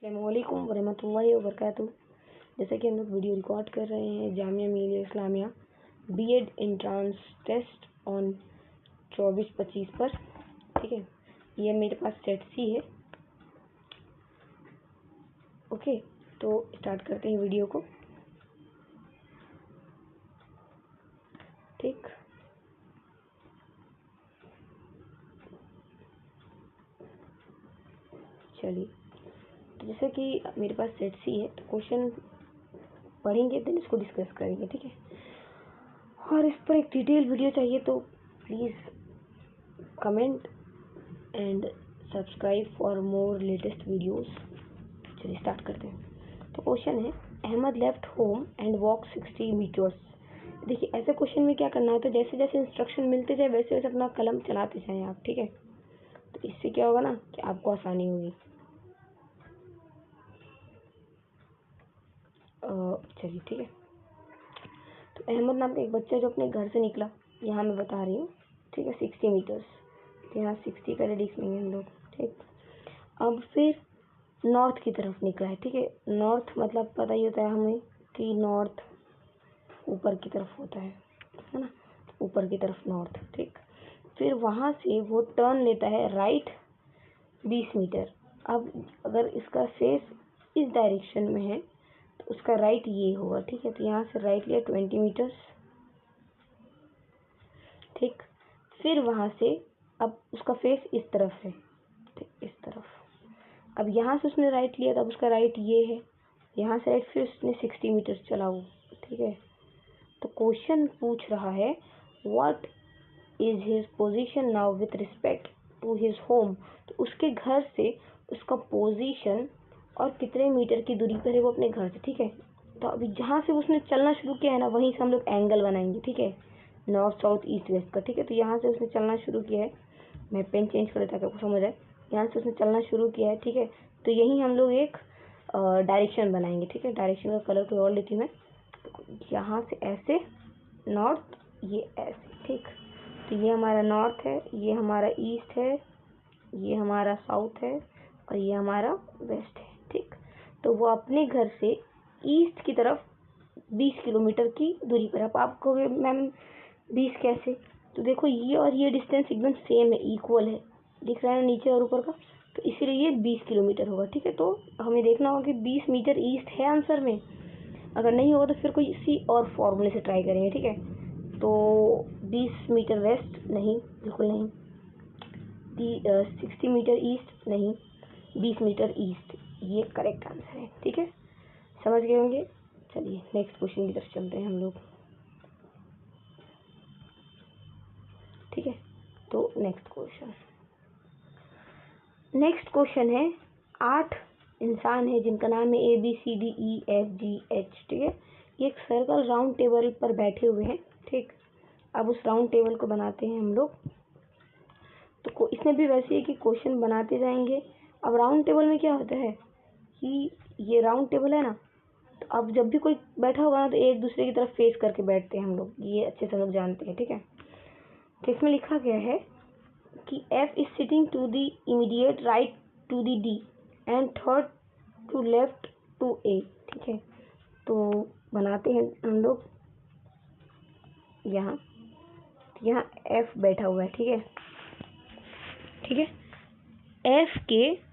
अस्सलामुअलैकुम वरहमतुल्लाहि वबरकातुहू। जैसे कि हम लोग वीडियो रिकॉर्ड कर रहे हैं Jamia Millia Islamia BEd entrance test on 24-25 पर, ठीक है। ये मेरे पास सेट सी है। ओके, तो स्टार्ट करते हैं वीडियो को। ठीक, चलिए। तो जैसे कि मेरे पास सेट सी है, तो क्वेश्चन पढ़ेंगे देन इसको डिस्कस करेंगे, ठीक है। और इस पर एक डिटेल वीडियो चाहिए तो please comment and subscribe for more latest videos. चलिए स्टार्ट करते हैं। तो क्वेश्चन है, Ahmed left home and walk 60 meters. देखिए, ऐसे क्वेश्चन में क्या करना होता है, जैसे जैसे इंस्ट्रक्शन मिलते जाए वैसे वैसे अपना कलम चलाते जाएं आप, ठीक है। तो इससे क्या होगा ना कि आपको आसानी होगी। चलिए, ठीक है। तो अहमद नाम का एक बच्चा जो अपने घर से निकला, यहाँ मैं बता रही हूँ, ठीक है, 60 मीटर्स। तो यहाँ 60 पहले लिखेंगे हम लोग, ठीक। अब फिर नॉर्थ की तरफ निकला है, ठीक है। नॉर्थ मतलब पता ही होता है हमें कि नॉर्थ ऊपर की तरफ होता है ना, ऊपर की तरफ नॉर्थ, ठीक। फिर वहाँ से वो टर्न लेता है राइट 20 मीटर। अब अगर इसका फेस इस डायरेक्शन में है तो उसका राइट ये होगा, ठीक है। तो यहाँ से राइट लिया 20 मीटर्स, ठीक। फिर वहाँ से अब उसका फेस इस तरफ है, ठीक, इस तरफ। अब यहाँ से उसने राइट लिया, तब उसका राइट ये है, यहाँ से राइट, फिर उसने 60 मीटर चला वो, ठीक है। तो क्वेश्चन पूछ रहा है what is his position now with respect to his home. तो उसके घर से उसका पोजीशन और कितने मीटर की दूरी पर है वो अपने घर से, ठीक है। तो अभी जहाँ से उसने चलना शुरू किया है ना, वहीं से हम लोग एंगल बनाएंगे, ठीक है, नॉर्थ साउथ ईस्ट वेस्ट का, ठीक है। तो यहाँ से उसने चलना शुरू किया है, मैं पेन चेंज कर देता ताकि आपको समझ आए। यहाँ से उसने चलना शुरू किया है, ठीक है। तो यहीं हम लोग एक डायरेक्शन बनाएंगे, ठीक है। डायरेक्शन का कलर कोई और लेती हूँ मैं। यहाँ से ऐसे नॉर्थ, ये ऐसे, ठीक। तो ये हमारा नॉर्थ है, ये हमारा ईस्ट है, ये हमारा साउथ है और ये हमारा वेस्ट है, ठीक। तो वो अपने घर से ईस्ट की तरफ 20 किलोमीटर की दूरी पर। अब आप कहोगे मैम 20 कैसे? तो देखो, ये और ये डिस्टेंस एकदम सेम है, इक्वल है, दिख रहा है ना नीचे और ऊपर का। तो इसीलिए ये 20 किलोमीटर होगा, ठीक है। तो हमें देखना होगा कि 20 मीटर ईस्ट है आंसर में। अगर नहीं होगा तो फिर कोई इसी और फॉर्मूले से ट्राई करेंगे, ठीक है। तो 20 मीटर वेस्ट नहीं, बिल्कुल नहीं। 60 मीटर ईस्ट नहीं, 20 मीटर ईस्ट, ये करेक्ट आंसर है, ठीक है। समझ गए होंगे। चलिए नेक्स्ट क्वेश्चन की तरफ चलते हैं हम लोग, ठीक है। तो नेक्स्ट क्वेश्चन है, 8 इंसान है जिनका नाम है ABCDEFGH, ठीक है। ये एक सर्कल राउंड टेबल पर बैठे हुए हैं, ठीक। अब उस राउंड टेबल को बनाते हैं हम लोग। तो इसमें भी वैसे है कि क्वेश्चन बनाते जाएंगे। अब राउंड टेबल में क्या होता है कि ये राउंड टेबल है ना, तो अब जब भी कोई बैठा होगा ना तो एक दूसरे की तरफ फेस करके बैठते हैं हम लोग, ये अच्छे से हम लोग जानते हैं, ठीक है। तो इसमें लिखा गया है कि F is sitting to the immediate right to the D and third to left to A, ठीक है। तो बनाते हैं हम लोग। यहाँ F बैठा हुआ है, ठीक है, ठीक है। F के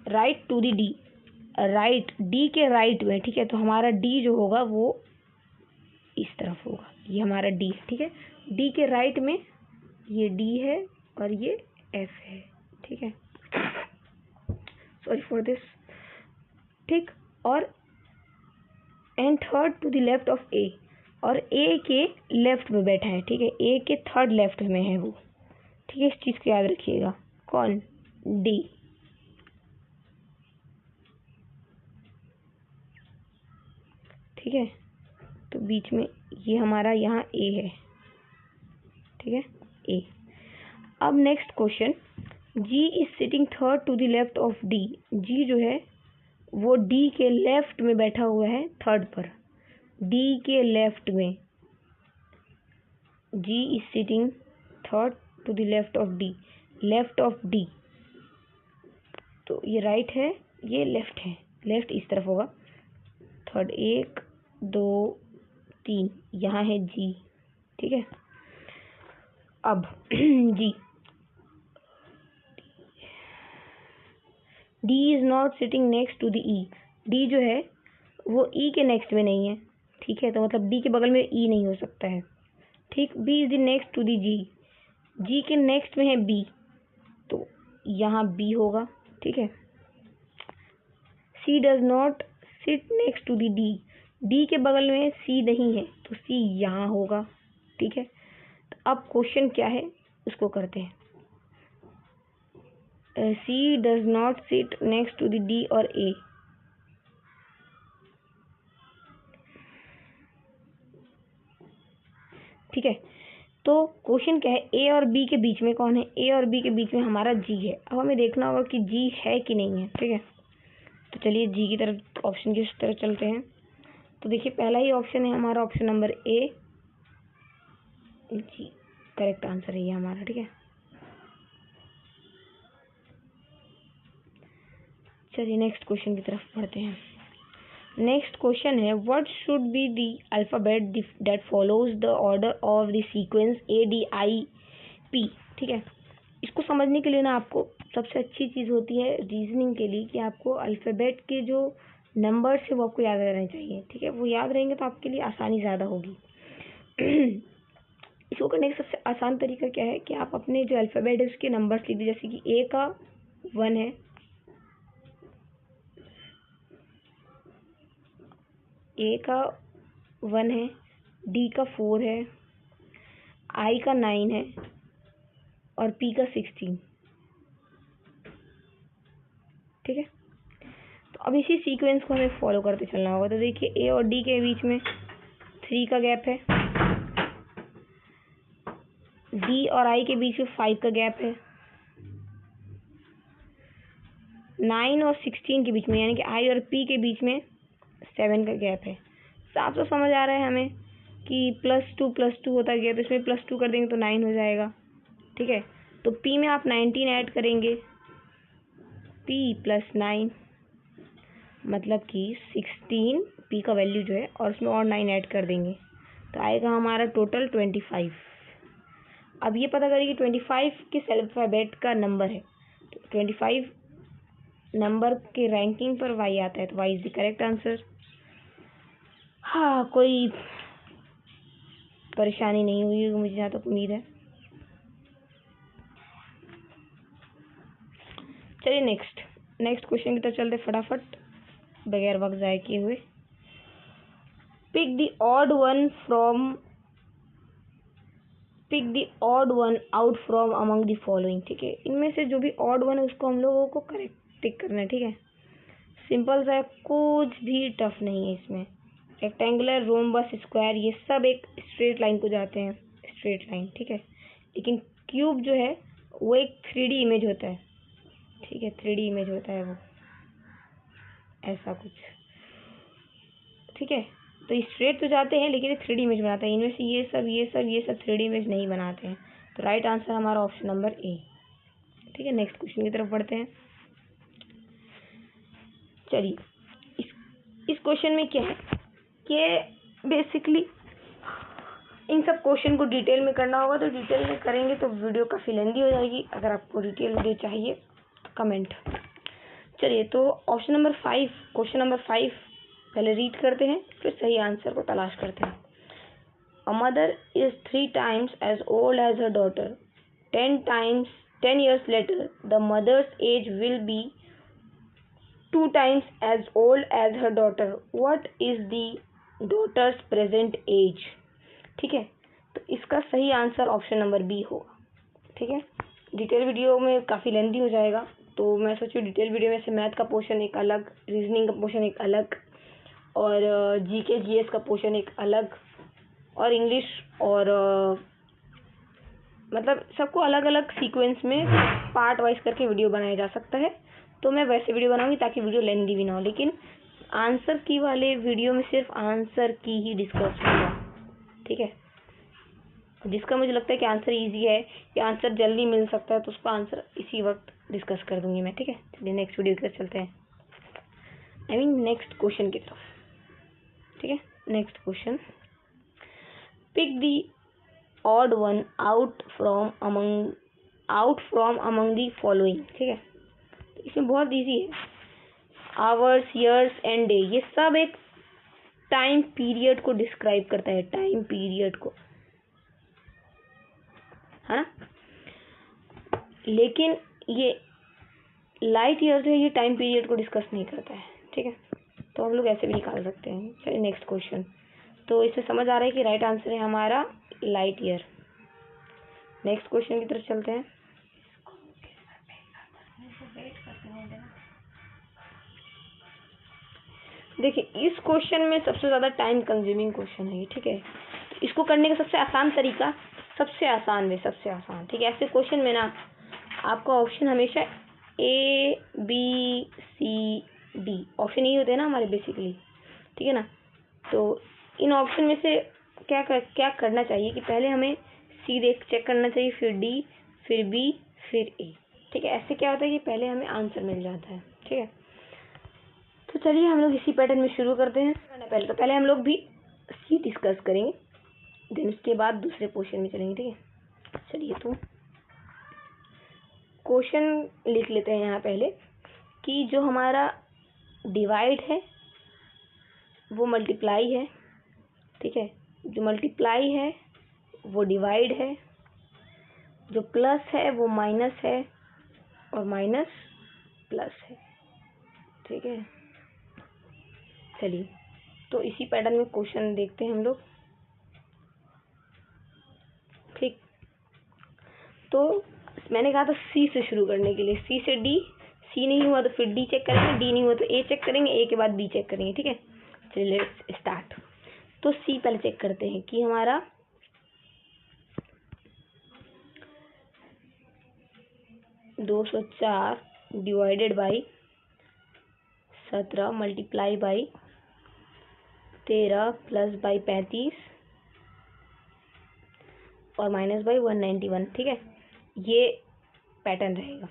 right to the D, right D के राइट में, ठीक है। तो हमारा D जो होगा वो इस तरफ होगा, ये हमारा D, ठीक है। D के राइट में ये D है और ये F है, ठीक है। सॉरी फॉर दिस, ठीक। और and third to the left of A, और A के लेफ्ट में बैठा है, ठीक है। A के थर्ड लेफ्ट में है वो, ठीक है। इस चीज़ को याद रखिएगा। कौन? D, ठीक है। तो बीच में ये हमारा यहाँ A है, ठीक है, A। अब next question, G is sitting third to the left of D। G जो है वो D के लेफ्ट में बैठा हुआ है, थर्ड पर, D के लेफ्ट में। G is sitting third to the left of D, left of D, तो ये राइट है, ये लेफ्ट है, लेफ्ट इस तरफ होगा। थर्ड 1 2 3, यहाँ है जी, ठीक है। अब जी, D is not sitting next to the E, D जो है वो ई के नेक्स्ट में नहीं है, ठीक है, तो मतलब डी के बगल में ई नहीं हो सकता है, ठीक। B is the next to the G, G के नेक्स्ट में है बी, तो यहाँ बी होगा, ठीक है। C does not sit next to the D, D के बगल में सी नहीं है, तो सी यहाँ होगा, ठीक है। तो अब क्वेश्चन क्या है उसको करते हैं। C does not sit next to the D और ए, ठीक है। तो क्वेश्चन क्या है, ए और बी के बीच में कौन है, ए और बी के बीच में हमारा जी है। अब हमें देखना होगा कि जी है कि नहीं है, ठीक है। तो चलिए जी की तरफ, ऑप्शन की तरफ चलते हैं। तो देखिए पहला ही ऑप्शन है हमारा, option number A, G correct answer है ये हमारा, ठीक है। चलिए नेक्स्ट क्वेश्चन की तरफ पढ़ते हैं। नेक्स्ट क्वेश्चन है, what should be the alphabet that follows the order of the sequence ADIP, ठीक है। इसको समझने के लिए ना आपको सबसे अच्छी चीज़ होती है रीजनिंग के लिए कि आपको अल्फ़ाबेट के जो नंबर्स है वो आपको याद रहने चाहिए, ठीक है। वो याद रहेंगे तो आपके लिए आसानी ज़्यादा होगी। इसको करने का सबसे आसान तरीका क्या है कि आप अपने जो अल्फ़ाबेट है उसके नंबर्स लिख दीजिए। जैसे कि ए का 1 है, ए का 1 है, डी का 4 है, आई का 9 है और पी का 16, ठीक है। तो अब इसी सीक्वेंस को हमें फॉलो करते चलना होगा। तो देखिए ए और डी के बीच में 3 का गैप है, डी और आई के बीच में 5 का गैप है, 9 और 16 के बीच में यानी कि आई और पी के बीच में 7 का गैप है। साफ तो समझ आ रहा है हमें कि +2 होता गया, तो इसमें +2 कर देंगे तो 9 हो जाएगा, ठीक है। तो पी में आप 19 ऐड करेंगे, पी + 9 मतलब कि 16 पी का वैल्यू जो है और उसमें और 9 ऐड कर देंगे तो आएगा हमारा टोटल 25। अब ये पता करिए कि 25 किस अल्फ़ाबेट का नंबर है। तो 25 नंबर के रैंकिंग पर वाई आता है, तो Y is the correct answer. हाँ, कोई परेशानी नहीं हुई मुझे जहाँ तक उम्मीद है। चलिए नेक्स्ट क्वेश्चन की तरफ चलते फटाफट बगैर वक्त ज़ाया किए हुए। Pick the odd one out from among the following, ठीक है। इनमें से जो भी ऑड वन है उसको हम लोगों को करेक्ट टिक करना है, ठीक है। सिंपल सा है, कुछ भी टफ नहीं है इसमें। रेक्टेंगुलर, रोम्बस, स्क्वायर ये सब एक स्ट्रेट लाइन को जाते हैं, स्ट्रेट लाइन, ठीक है। लेकिन क्यूब जो है वो एक 3D इमेज होता है, ठीक है, 3D इमेज होता है वो, ऐसा कुछ, ठीक है। तो स्ट्रेट तो जाते हैं लेकिन 3D इमेज बनाते हैं। इनमें से ये सब 3D इमेज नहीं बनाते हैं। तो राइट आंसर हमारा ऑप्शन नंबर ए, ठीक है। नेक्स्ट क्वेश्चन की तरफ बढ़ते हैं। चलिए इस क्वेश्चन में क्या है कि बेसिकली इन सब क्वेश्चन को डिटेल में करना होगा, तो डिटेल में करेंगे तो वीडियो काफ़ी लेंदी हो जाएगी। अगर आपको डिटेल वीडियो चाहिए तो कमेंट। चलिए तो ऑप्शन नंबर 5, क्वेश्चन नंबर 5 पहले रीड करते हैं, फिर सही आंसर को तलाश करते हैं। A mother is 3 times as old as her daughter. 10 years later, the mother's age will be 2 times as old as her daughter. What is the daughter's present age? ठीक है, तो इसका सही आंसर ऑप्शन नंबर बी होगा, ठीक है। Detail video में काफ़ी लेंदी हो जाएगा, तो मैं सोचूं डिटेल वीडियो में से मैथ का पोर्शन एक अलग, रीजनिंग का पोर्शन एक अलग, और जीके जीएस का पोर्शन एक अलग, और इंग्लिश और मतलब सबको अलग अलग सीक्वेंस में पार्ट वाइज करके वीडियो बनाया जा सकता है। तो मैं वैसे वीडियो बनाऊंगी ताकि वीडियो लेंदी भी ना हो, लेकिन आंसर की वाले वीडियो में सिर्फ आंसर की ही डिस्कस होगा, ठीक है। जिसका मुझे लगता है कि आंसर इजी है या आंसर जल्दी मिल सकता है तो उसका आंसर इसी वक्त डिस्कस कर दूंगी मैं, ठीक है। चलिए नेक्स्ट वीडियो की तरफ चलते हैं, आई मीन नेक्स्ट क्वेश्चन की तरफ, ठीक है। Next question, pick the odd one out from among the following, ठीक है। तो इसमें बहुत इजी है, आवर्स, ईयर्स एंड डे, ये सब एक टाइम पीरियड को डिस्क्राइब करता है, टाइम पीरियड को, है ना। लेकिन ये लाइट ईयर जो है ये टाइम पीरियड को डिस्कस नहीं करता है, ठीक है। तो हम लोग ऐसे भी निकाल सकते हैं। चलिए नेक्स्ट क्वेश्चन, तो इससे समझ आ रहा है कि राइट आंसर है हमारा लाइट ईयर। नेक्स्ट क्वेश्चन की तरफ चलते हैं। देखिए इस क्वेश्चन में सबसे ज़्यादा टाइम कंज्यूमिंग क्वेश्चन है ये, ठीक है। तो इसको करने का सबसे आसान तरीका, सबसे आसान, ठीक है। ऐसे क्वेश्चन में ना आपका ऑप्शन हमेशा A B C D option यही होते हैं ना हमारे बेसिकली, ठीक है ना। तो इन ऑप्शन में से क्या करना चाहिए कि पहले हमें सी चेक करना चाहिए, फिर डी, फिर बी, फिर ए, ठीक है। ऐसे क्या होता है कि पहले हमें आंसर मिल जाता है, ठीक है। तो चलिए हम लोग इसी पैटर्न में शुरू करते हैं। पहले हम लोग भी सी डिस्कस करेंगे, देन उसके बाद दूसरे क्वेश्चन में चलेंगे, ठीक है। चलिए तो क्वेश्चन लिख लेते हैं यहाँ पहले कि जो हमारा डिवाइड है वो मल्टीप्लाई है, ठीक है। जो मल्टीप्लाई है वो डिवाइड है, जो प्लस है वो माइनस है, और माइनस प्लस है, ठीक है। चलिए तो इसी पैटर्न में क्वेश्चन देखते हैं हम लोग, ठीक। तो मैंने कहा था सी से शुरू करने के लिए, सी से डी, सी नहीं हुआ तो फिर डी चेक करेंगे, डी नहीं हुआ तो ए चेक करेंगे, ए के बाद बी चेक करेंगे, ठीक है। चलिए लेट्स स्टार्ट। तो सी पहले चेक करते हैं कि हमारा 204 divided by 17 multiply by 13 plus by 35 और माइनस बाई 191, ठीक है। ये पैटर्न रहेगा।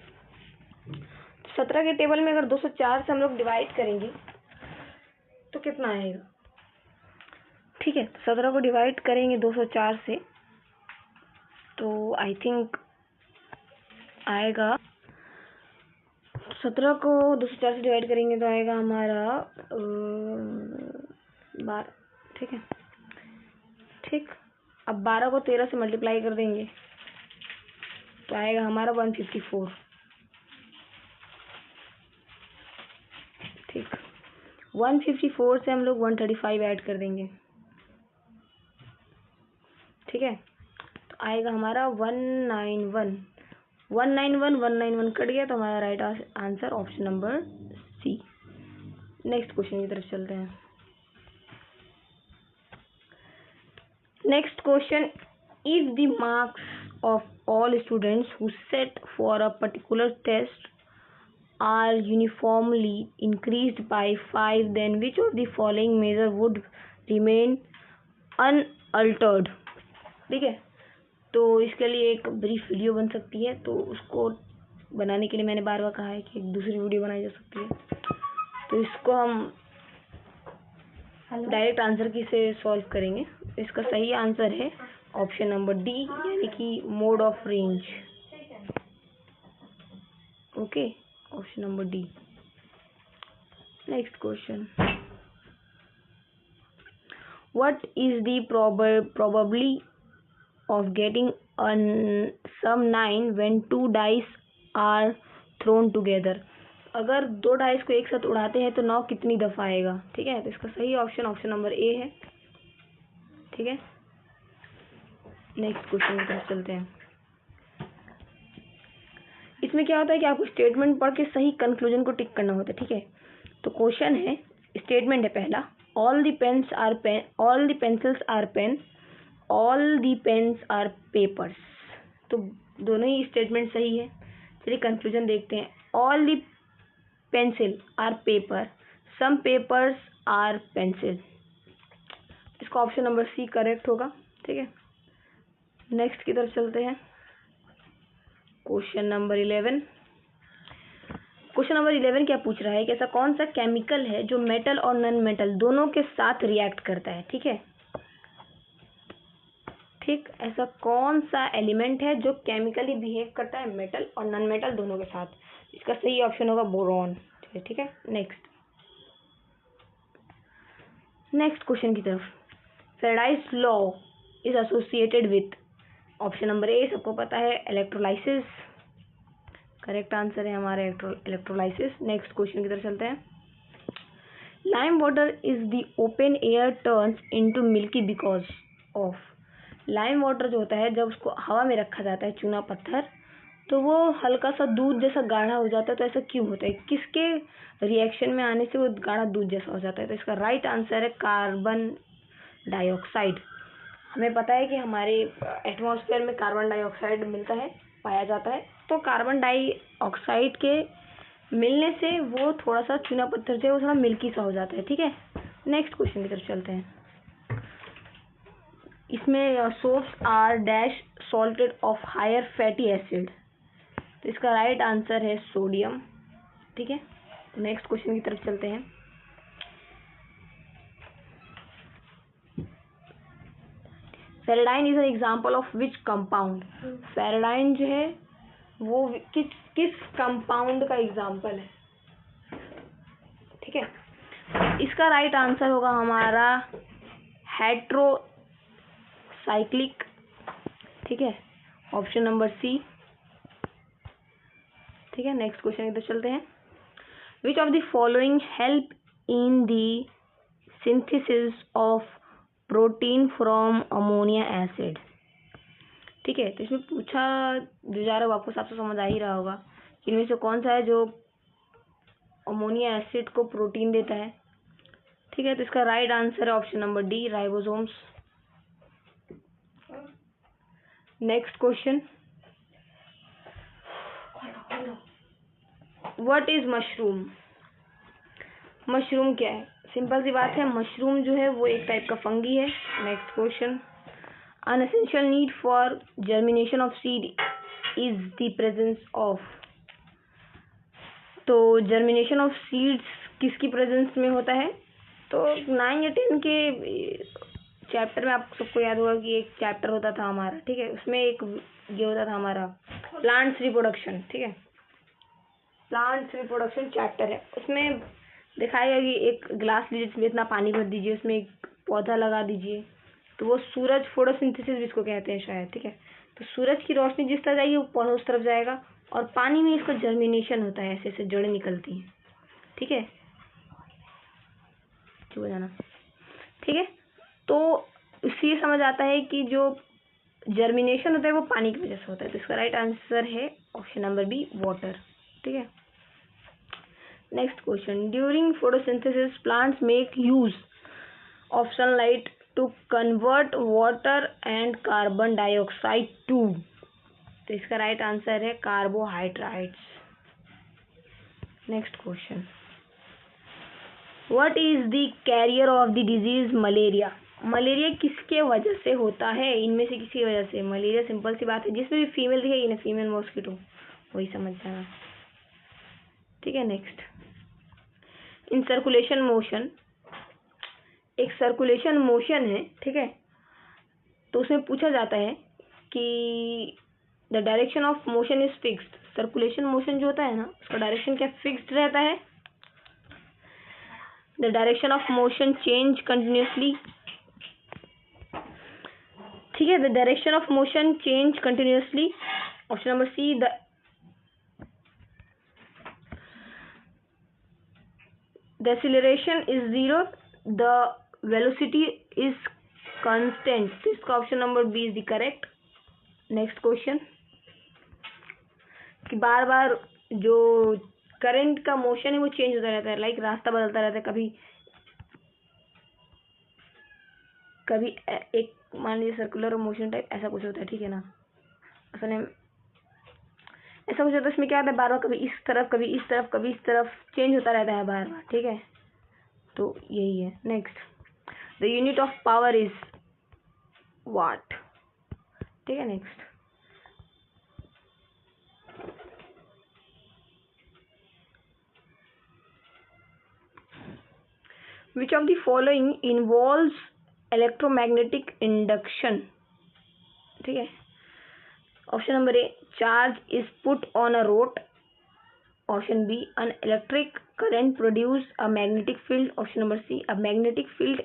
17 के टेबल में अगर 204 से हम लोग डिवाइड करेंगे तो कितना आएगा, ठीक है। 17 को डिवाइड करेंगे 204 से तो आई थिंक आएगा, 17 को 204 से डिवाइड करेंगे तो आएगा हमारा 12, ठीक है, ठीक। अब 12 को 13 से मल्टीप्लाई कर देंगे तो आएगा हमारा 154, ठीक। 154 से हम लोग 135 ऐड कर देंगे, ठीक है। तो आएगा हमारा 191, 191 कट गया तो हमारा right answer option number C. Next question की तरफ चलते हैं। Next question, if the marks of all students who sat for a particular test are uniformly increased by 5 then which of the following measure would remain unaltered, ठीक है। तो इसके लिए एक ब्रीफ वीडियो बन सकती है, तो उसको बनाने के लिए मैंने बार बार कहा है कि एक दूसरी वीडियो बनाई जा सकती है। तो इसको हम डायरेक्ट आंसर की से सॉल्व करेंगे। इसका सही आंसर है ऑप्शन नंबर डी, यानी कि mode of range, okay, option number D. Next question, what is the probability of getting a sum 9 when 2 dice are thrown together, अगर 2 डाइस को एक साथ उड़ाते हैं तो 9 कितनी दफा आएगा, ठीक है। तो इसका सही ऑप्शन नंबर ए है, ठीक है। नेक्स्ट क्वेश्चन की तरफ चलते हैं। इसमें क्या होता है कि आपको स्टेटमेंट पढ़ के सही कंक्लूजन को टिक करना होता है, ठीक है। तो क्वेश्चन है, स्टेटमेंट है पहला, all the pencils are pen, all the pens are papers. तो दोनों ही स्टेटमेंट सही है। चलिए कंक्लूजन देखते हैं, all the pencil are paper, some papers are pencil. इसका ऑप्शन नंबर सी करेक्ट होगा, ठीक है। नेक्स्ट की तरफ चलते हैं। Question number 11। क्वेश्चन नंबर 11 क्या पूछ रहा है कि ऐसा कौन सा केमिकल है जो मेटल और नॉन मेटल दोनों के साथ रिएक्ट करता है। ठीक है, ठीक, ऐसा कौन सा एलिमेंट है जो केमिकली बिहेव करता है मेटल और नॉन मेटल दोनों के साथ। इसका सही ऑप्शन होगा बोरॉन। ठीक है, नेक्स्ट क्वेश्चन की तरफ। Faraday's law is associated with. Option number A सबको पता है, इलेक्ट्रोलाइसिस। करेक्ट आंसर है हमारा इलेक्ट्रोलाइसिस। नेक्स्ट क्वेश्चन की तरफ चलते हैं। Lime water is the open air turns into milky because of. Lime water जो होता है जब उसको हवा में रखा जाता है, चूना पत्थर, तो वो हल्का सा दूध जैसा गाढ़ा हो जाता है। तो ऐसा क्यों होता है, किसके रिएक्शन में आने से वो गाढ़ा दूध जैसा हो जाता है। तो इसका राइट आंसर है कार्बन डाइऑक्साइड। हमें पता है कि हमारे एटमॉस्फेयर में कार्बन डाइऑक्साइड मिलता है, पाया जाता है। तो कार्बन डाइऑक्साइड के मिलने से वो थोड़ा सा चूना पत्थर से वो थोड़ा मिल्की सा हो जाता है। ठीक है, नेक्स्ट क्वेश्चन की तरफ चलते हैं। इसमें soaps are dash salted of higher fatty acid. तो इसका राइट आंसर है सोडियम। ठीक है, नेक्स्ट क्वेश्चन की तरफ चलते हैं। Ferradine is an example of which compound. Ferradine जो है वो किस कंपाउंड का एग्जाम्पल है। ठीक है, इसका राइट आंसर होगा हमारा हेट्रोसाइक्लिक। ठीक है, ऑप्शन नंबर सी। ठीक है, नेक्स्ट क्वेश्चन की तरफ चलते हैं। विच of the following help in the synthesis of protein from ammonia acid. ठीक है, तो इसमें पूछा जो जा रहा है आपको साफ समझ आ ही रहा होगा कि इनमें से कौन सा है जो अमोनिया एसिड को प्रोटीन देता है। ठीक है, तो इसका राइट आंसर है option number D, ribosomes. Next question, what is mushroom. Mushroom क्या है, सिंपल सी बात है, मशरूम जो है वो एक टाइप का फंगी है। Next question, an essential need for germination of seed is the presence of। तो जर्मिनेशन ऑफ सीड्स किसकी प्रेजेंस में होता है। तो 9 या 10 के चैप्टर में आप सबको याद होगा कि एक चैप्टर होता था हमारा। ठीक है, उसमें एक ये होता था हमारा प्लांट्स रिप्रोडक्शन। ठीक है, प्लांट्स रिप्रोडक्शन चैप्टर है, उसमें दिखाया कि एक ग्लास लीजिए, इसमें इतना पानी भर दीजिए, उसमें एक पौधा लगा दीजिए, तो वो सूरज फोटोसिंथेसिस जिसको कहते हैं शायद। ठीक है, तो सूरज की रोशनी जिस तरह जाएगी वो पौधा उस तरफ जाएगा, और पानी में इसका जर्मिनेशन होता है, ऐसे ऐसे जड़ें निकलती हैं। ठीक है, चुप हो जाना। ठीक है, तो इससे समझ आता है कि जो जर्मिनेशन होता है वो पानी की वजह से होता है। तो इसका राइट आंसर है ऑप्शन नंबर बी, वाटर। ठीक है, next question, during photosynthesis plants make use of sunlight to convert water and carbon dioxide to. तो इसका राइट आंसर है carbohydrates. Next question, what is the carrier of the disease malaria. Malaria किसके वजह से होता है, इनमें से किसी वजह से। मलेरिया सिंपल सी बात है, जिसमें भी फीमेल दिखेगी ना, फीमेल मॉस्किटो, वही समझ जाना। ठीक है, नेक्स्ट, इन सर्कुलेशन मोशन, एक सर्कुलेशन मोशन है। ठीक है, तो उसमें पूछा जाता है कि the direction of motion is fixed. Circulation motion जो होता है ना, उसका डायरेक्शन क्या फिक्स्ड रहता है। The direction of motion change continuously. ठीक है, the direction of motion change continuously. Option number C, the acceleration is 0, the velocity is constant. तो इसका option number B is the correct. Next question, कि बार बार जो current का motion है वो चेंज होता रहता है, लाइक रास्ता बदलता रहता है। कभी कभी एक मान लीजिए सर्कुलर मोशन टाइप ऐसा कुछ होता है। ठीक है ना, असल में ऐसा कुछ होता है, इसमें क्या होता है, बार बार कभी इस तरफ कभी इस तरफ कभी इस तरफ चेंज होता रहता है बार बार। ठीक है, तो यही है। Next, the unit of power is watt. ठीक है। Next, which of the following involves electromagnetic induction, ठीक है। Option number A, charge is put on a rod. Option बी, an electric current produce a magnetic field. Option number C, a magnetic field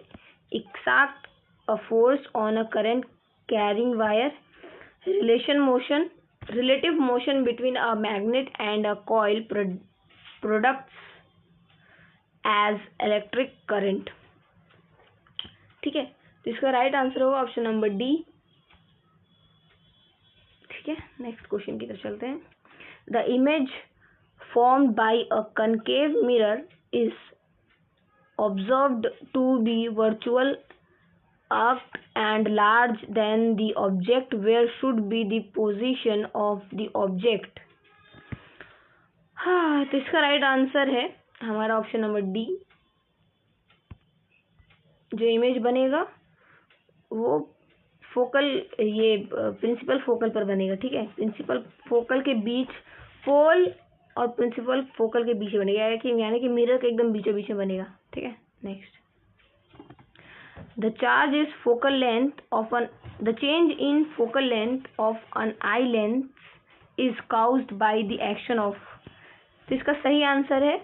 exact a force on a current carrying wire. Relative motion between a magnet and a coil products as electric current, ठीक है। तो इसका right answer होगा option number D, ठीक है। Next question की तरफ चलते हैं। The image formed by a concave mirror is observed to be virtual arc and large than the object. Where should be the position of the object? हाँ, तो इसका right answer है हमारा ऑप्शन नंबर डी। जो image बनेगा वो principal focal पर बनेगा, ठीक है। प्रिंसिपल फोकल के बीच, पोल और प्रिंसिपल फोकल के बीच बनेगा, यानी कि मिरर के एकदम बीचों बीच में बनेगा, ठीक है। Next, the charge is focal length of the change in focal length of an eye length is caused by the action of. तो इसका सही आंसर है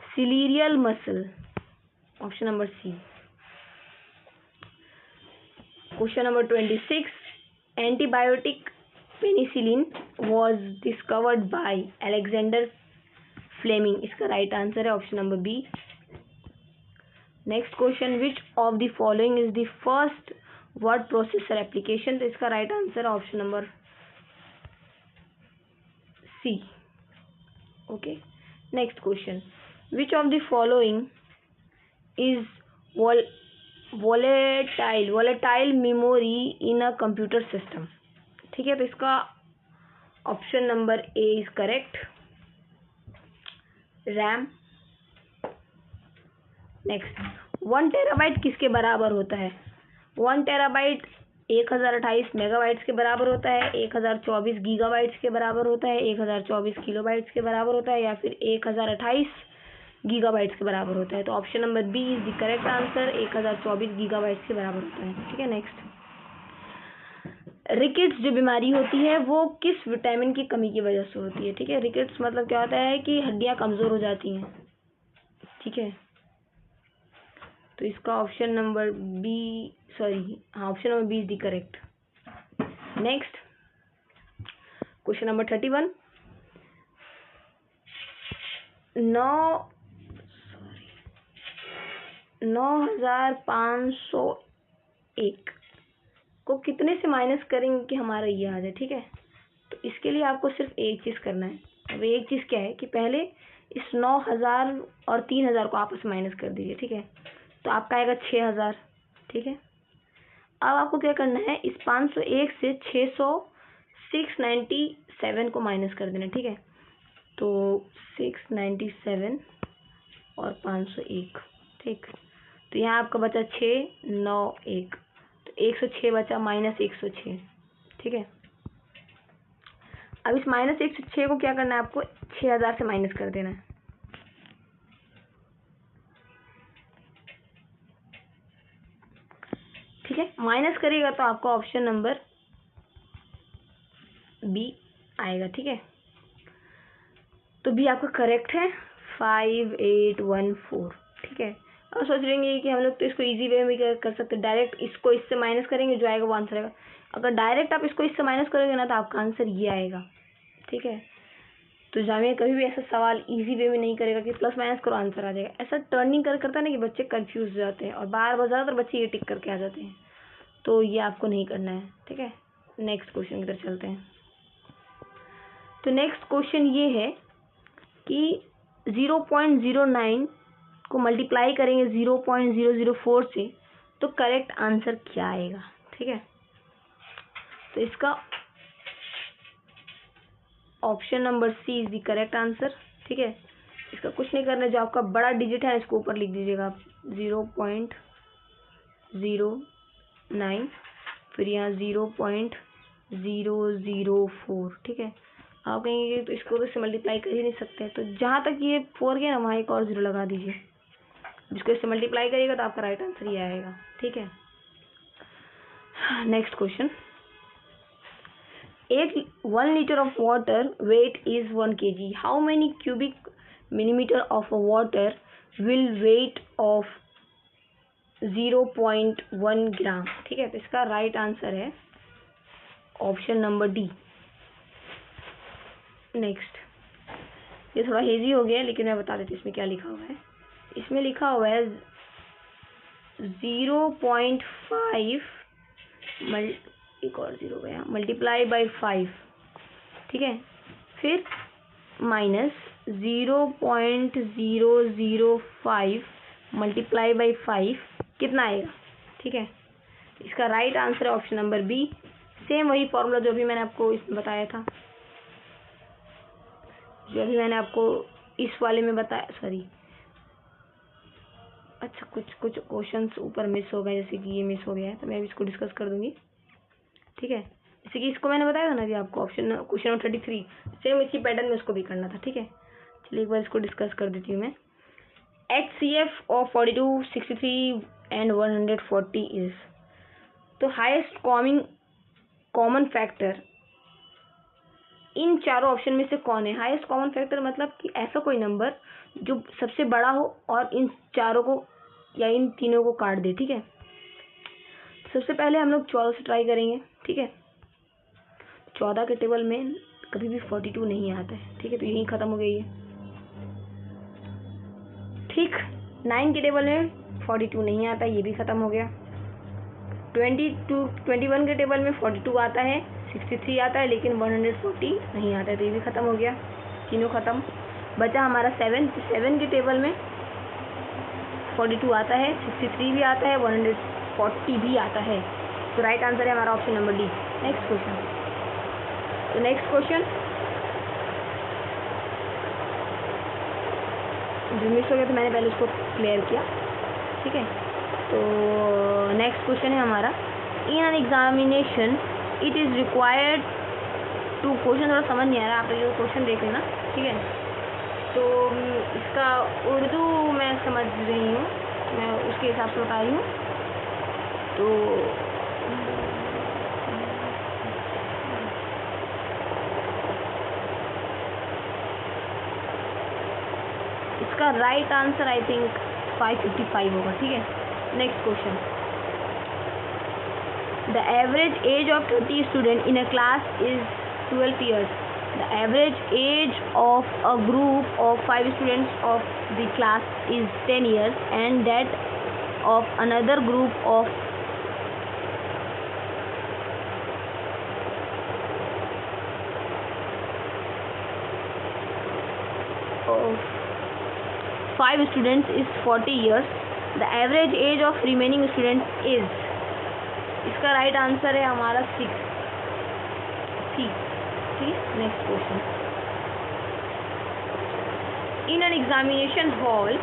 ciliary muscle, option number C. Question number 26, antibiotic penicillin was discovered by Alexander Fleming. इसका right answer है option number B. Next question, which of the following is the first word processor application. तो इसका right answer है option number C, okay. Next question, which of the following is volatile memory in a computer system, ठीक है। तो इसका option number A is correct, RAM. Next, 1 terabyte किसके बराबर होता है। 1 टेराबाइट 1028 मेगाबाइट्स के बराबर होता है, 1024 गीगाबाइट्स के बराबर होता है, 1024 किलोबाइट्स के बराबर होता है, या फिर 1028 गीगाबाइट्स के बराबर होता है। तो option number B is the correct answer, 1024 gigabytes के बराबर होता है, ठीक है। नेक्स्ट, रिकेट्स जो बीमारी होती है वो किस विटामिन की कमी की वजह से होती है, ठीक है। रिकेट्स मतलब क्या होता है कि हड्डियां कमजोर हो जाती हैं, ठीक है। तो इसका option number B, option number B is the correct. Next, question number 31, 9501 को कितने से माइनस करेंगे कि हमारा ये आ जाए, ठीक है। तो इसके लिए आपको सिर्फ एक चीज़ करना है। अब एक चीज़ क्या है कि पहले इस 9000 और 3000 को आपस में माइनस कर दीजिए, ठीक है। तो आपका आएगा 6000, ठीक है। अब आपको क्या करना है, इस 501 से 697 को माइनस कर देना, ठीक है। तो 697 और 501, ठीक। तो यहाँ आपका बचा 691, तो 106 बचा, माइनस 106, ठीक है। अब इस माइनस 106 को क्या करना है, आपको 6000 से माइनस कर देना है, ठीक है। माइनस करिएगा तो आपका ऑप्शन नंबर बी आएगा, ठीक है। तो बी आपका करेक्ट है, 5814, ठीक है। और सोच लेंगे कि हम लोग तो इसको इजी वे में कर सकते हैं, डायरेक्ट इसको इससे माइनस करेंगे, जो आएगा वो आंसर आएगा। अगर डायरेक्ट आप इसको इससे माइनस करोगे ना तो आपका आंसर ये आएगा, ठीक है। तो जामिया कभी भी ऐसा सवाल इजी वे में नहीं करेगा कि प्लस माइनस करो आंसर आ जाएगा। ऐसा टर्निंग करता है ना कि बच्चे कंफ्यूज हो जाते हैं और बार बार ज़्यादातर बच्चे ये टिक करके आ जाते हैं, तो ये आपको नहीं करना है, ठीक है। नेक्स्ट क्वेश्चन की तरफ चलते हैं। तो नेक्स्ट क्वेश्चन ये है कि 0.09 को मल्टीप्लाई करेंगे 0.004 से तो करेक्ट आंसर क्या आएगा, ठीक है। तो इसका option number C is the correct answer, ठीक है। इसका कुछ नहीं करना, जो आपका बड़ा डिजिट है इसको ऊपर लिख दीजिएगा आप 0.09 फिर यहाँ 0.004, ठीक है। आप कहेंगे तो इसको तो इससे मल्टीप्लाई कर ही नहीं सकते, तो जहाँ तक ये 4 गया ना वहाँ एक और 0 लगा दीजिए। जिसको इससे मल्टीप्लाई करिएगा तो आपका राइट आंसर ये आएगा, ठीक है। Next question, 1 liter of water weight is 1 kg. How many cubic millimeter of water will weight of 0.1 ग्राम, ठीक है। तो इसका राइट आंसर है ऑप्शन नंबर डी। नेक्स्ट, ये थोड़ा हेजी हो गया है लेकिन मैं बता देती हूँ इसमें क्या लिखा हुआ है। इसमें लिखा हुआ है 0.5 एक और 0 गया मल्टीप्लाई बाई 5, ठीक है। फिर माइनस 0.005 मल्टीप्लाई बाई 5 कितना आएगा, ठीक है। इसका राइट आंसर है ऑप्शन नंबर बी। सेम वही फॉर्मूला जो भी मैंने आपको इसमें बताया था, जो अभी मैंने आपको इस वाले में बताया, सॉरी अच्छा कुछ क्वेश्चंस ऊपर मिस हो गए, जैसे कि ये मिस हो गया है तो मैं भी इसको डिस्कस कर दूंगी, ठीक है। जैसे कि इसको मैंने बताया था ना अभी आपको क्वेश्चन नंबर 33, सेम इसी पैटर्न में उसको भी करना था, ठीक है। चलिए एक बार इसको डिस्कस कर देती हूँ मैं। HCF ऑफ 42, 63 एंड 140 इज, तो हाईएस्ट कॉमन फैक्टर इन चारों ऑप्शन में से कौन है। हाईएस्ट कॉमन फैक्टर मतलब कि ऐसा कोई नंबर जो सबसे बड़ा हो और इन चारों को या इन तीनों को काट दे, ठीक है। सबसे पहले हम लोग 14 से ट्राई करेंगे, ठीक है। 14 के टेबल में कभी भी 42 नहीं आता है, ठीक है, तो यही खत्म हो गई है। ठीक, 9 के टेबल में 42 नहीं आता, ये भी खत्म हो गया। 21 के टेबल में 42 आता है, 63 आता है, लेकिन 140 नहीं आता है, तो ये भी खत्म हो गया, तीनों खत्म। बचा हमारा 7 के टेबल में 42 आता है, 63 भी आता है, 140 भी आता है, तो राइट आंसर है हमारा option number D. Next question, तो नेक्स्ट क्वेश्चन जो मिस हो गया तो मैंने पहले उसको क्लियर किया, ठीक है। तो नेक्स्ट क्वेश्चन है हमारा, in an examination it is required to, question थोड़ा समझ नहीं आ रहा, आप जो क्वेश्चन देख लेना, ठीक है। तो इसका उर्दू मैं समझ रही हूँ, मैं उसके हिसाब से बता रही हूँ। तो इसका राइट आंसर आई थिंक 555 होगा, ठीक है। Next question, the average age of 30 student in a class is 12 years. The average age of a group of 5 students of the class is 10 years and that of another group of 5 students is 40 years. The average age of remaining students is, इसका right answer है हमारा 6, ठीक है। Next question, in an examination hall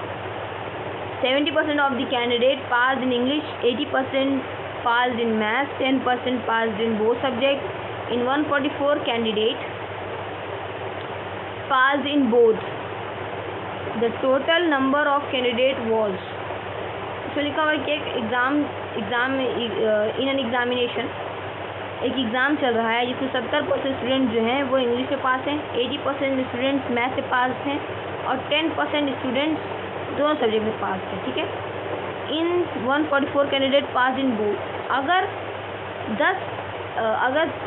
70% of the candidate passed in English, 80% passed in math, 10% passed in both subjects. In 144 candidate passed in both. The total number of candidate was, इसमें लिखा हुआ है कि एक एग्ज़ाम इन एन एग्जामिनेशन, एक exam चल रहा है जिसमें 70% स्टूडेंट जो हैं वो इंग्लिश में पास हैं, 80% स्टूडेंट्स मैथ से पास हैं और 10% स्टूडेंट्स दोनों सब्जेक्ट में पास हैं, ठीक है। इन 144 कैंडिडेट पास इन बोथ, अगर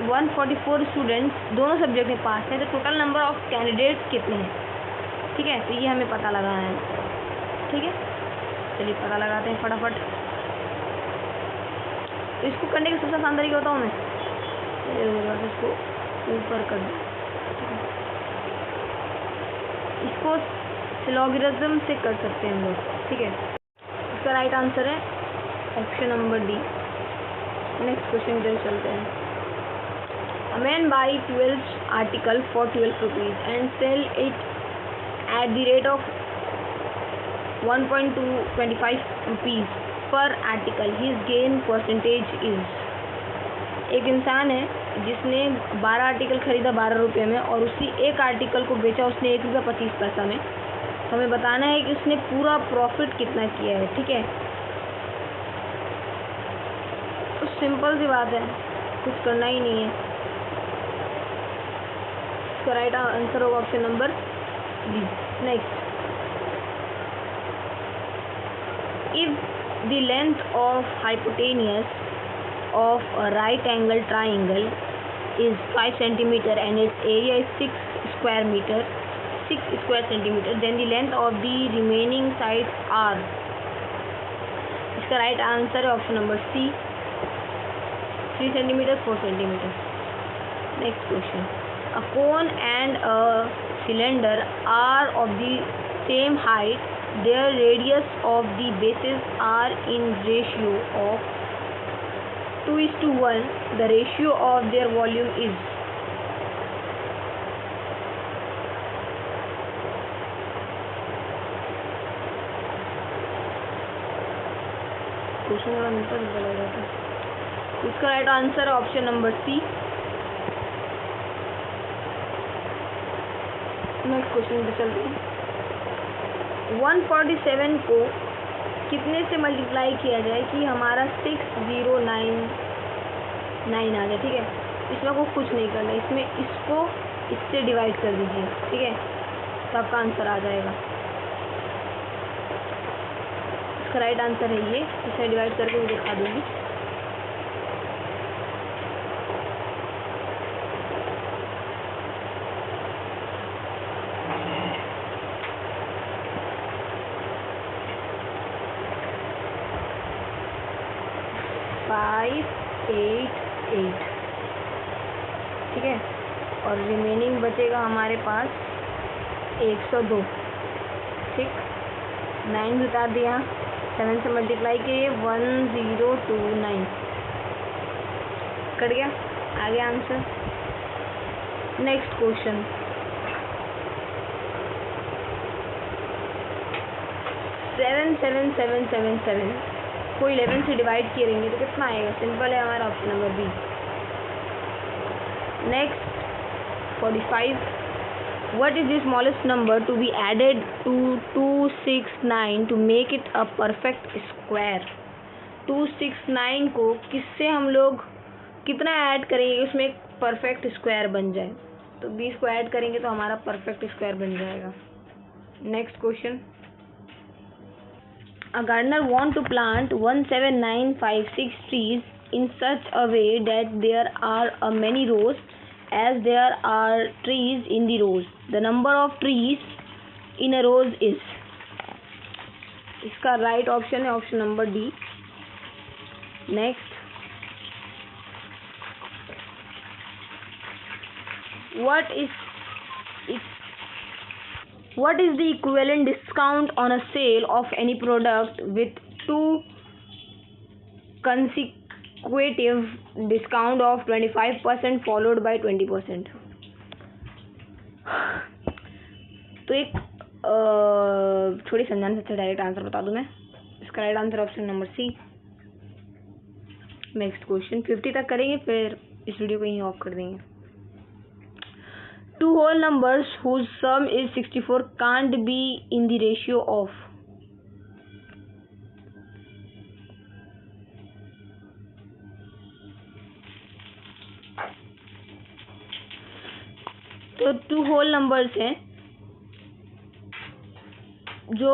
144 स्टूडेंट्स दोनों सब्जेक्ट में पास हैं तो टोटल नंबर ऑफ कैंडिडेट्स कितने हैं, ठीक है। तो ये हमें पता लगाना है, ठीक है। चलिए पता लगाते हैं फटाफट। तो इसको करने का सबसे आसान तरीका बताऊँ मैं, इसको ऊपर कर दूँ, इसको लॉगरिथम से कर सकते हैं हम लोग, ठीक है। इसका राइट आंसर है option number D. Next question की तरफ चलते हैं। A man buy 12 article for 12 rupees and sell it at the rate of 1.25 rupees per article. His gain percentage is, एक इंसान है जिसने 12 आर्टिकल खरीदा 12 रुपये में और उसी एक आर्टिकल को बेचा उसने 1 रुपया 25 पैसा में। तो हमें बताना है कि उसने पूरा प्रॉफिट कितना किया है। ठीक है, तो सिंपल सी बात है, कुछ करना ही नहीं है। इसका राइट आंसर होगा option number B. Next, if the length of hypotenuse of a right angle triangle is 5 centimeter and its area is 6 square centimeter, then the length of the remaining sides are। इसका right answer है option number C, 3 centimeter 4 centimeter। Next question, a cone and a cylinder are of the same height, their radius of the bases are in ratio of 2:1, the ratio of their volume is। Question थोड़ा मिलता जुलता लग रहा था। इसका right answer है option number C. Next question पे चलते हैं। 147 को कितने से मल्टीप्लाई किया जाए कि हमारा 6099 आ जाए। ठीक है, इसमें को कुछ नहीं करना, इसमें इसको इससे डिवाइड कर दीजिए। ठीक है, तो आपका आंसर आ जाएगा। इसका राइट आंसर है ये, इसे डिवाइड करके मैं दिखा दूंगी। ठीक है, और रिमेनिंग बचेगा हमारे पास 102। ठीक, 9 उतार दिया, 7 से मल्टीप्लाई किए 1029 कट गया, आ गया आंसर। नेक्स्ट क्वेश्चन, 77777 को 11 से डिवाइड किए रहेंगे तो कितना आएगा। सिंपल है, हमारा option number B. Next 45, what is the smallest number to be added to 269 to make it a perfect square। 269 को किससे हम लोग कितना ऐड करेंगे उसमें एक परफेक्ट स्क्वायर बन जाए। तो 20 को ऐड करेंगे तो हमारा परफेक्ट स्क्वायर बन जाएगा। Next question, a gardener want to plant 17956 trees in such a way that there are many rows as there are trees in the rows, the number of trees in a rows is। इसका right option है option number D. Next, what is the equivalent discount on a sale of any product with 2 consecutive discount of 25% followed by 20%। तो एक थोड़ी समझाने से अच्छा direct answer बता दूं मैं। इसका right answer option number C. Next question 50 तक करेंगे, फिर इस वीडियो को यहीं ऑफ कर देंगे। 2 whole numbers whose sum is 64 can't be in the ratio of। तो 2 whole numbers हैं जो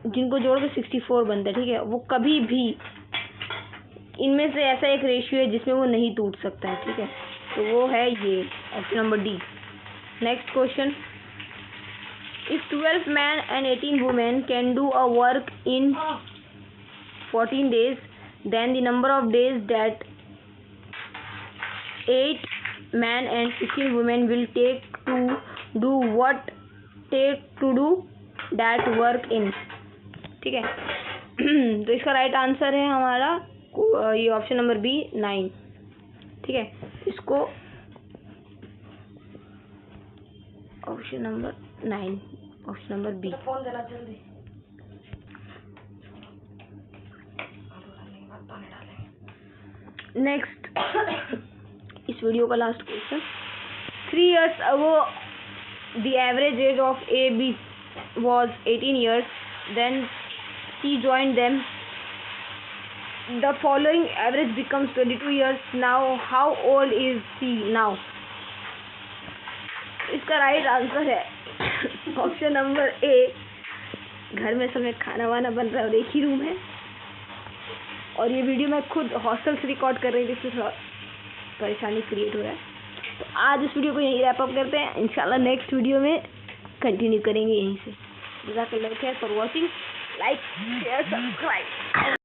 जिनको जोड़ के 64 बनता है। ठीक है, वो कभी भी इनमें से ऐसा एक रेशियो है जिसमें वो नहीं टूट सकता है। ठीक है, तो वो है ये option number D. Next question, if 12 man and 18 women can do a work in 14 days, then the number of days that 8 men and 16 women will take to do that work in। ठीक है, तो इसका right answer है हमारा ये option number B 9। ठीक है, इसको option number 9, option number B. Phone देना जल्दी। नेक्स्ट इस वीडियो का last question, 3 years ago the average age of AB was 18 years, then C joined them, the following average becomes 22 years, now how old is C now? इसका right answer है option number ए, घर में समय खाना वाना बन रहा है और एक ही रूम है, और ये वीडियो मैं खुद हॉस्टल से रिकॉर्ड कर रही थी, इसमें थोड़ा परेशानी क्रिएट हो रहा है। तो आज इस वीडियो को यहीं रैप अप करते हैं, इंशाल्लाह नेक्स्ट वीडियो में कंटिन्यू करेंगे यहीं से। जज़ाकल्लाह खैर for watching, like share subscribe.